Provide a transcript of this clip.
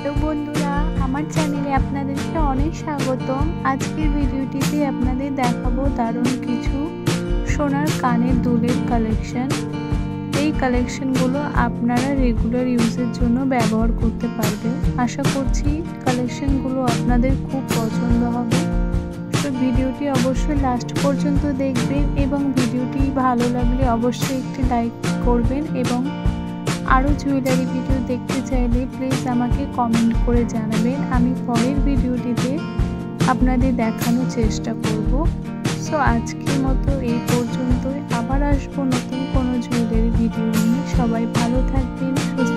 Hello বন্ধুরা, আমার চ্যানেলে আপনাদেরকে অনেক স্বাগতম। আজকের ভিডিওটিতে আপনাদের দেখাবো দারুণ কিছু সোনার কানের দুলের কালেকশন। এই কালেকশনগুলো আপনারা রেগুলার ইউজের জন্য ব্যবহার করতে পারবেন। আশা করছি কালেকশনগুলো আপনাদের খুব পছন্দ হবে। তো ভিডিওটি অবশ্যই লাস্ট পর্যন্ত দেখবেন এবং ভিডিওটি ভালো লাগলে অবশ্যই একটি লাইক করবেন এবং আরও জুয়েলারি ভিডিও দেখতে চাইলে প্লিজ আমাকে কমেন্ট করে জানাবেন। আমি পরের ভিডিওটিতে আপনাদের দেখানোর চেষ্টা করব। সো আজকের মতো এই পর্যন্তই। আবার আসবো নতুন কোনো জুয়েলারি ভিডিও নিয়ে। সবাই ভালো থাকবেন, সুস্থ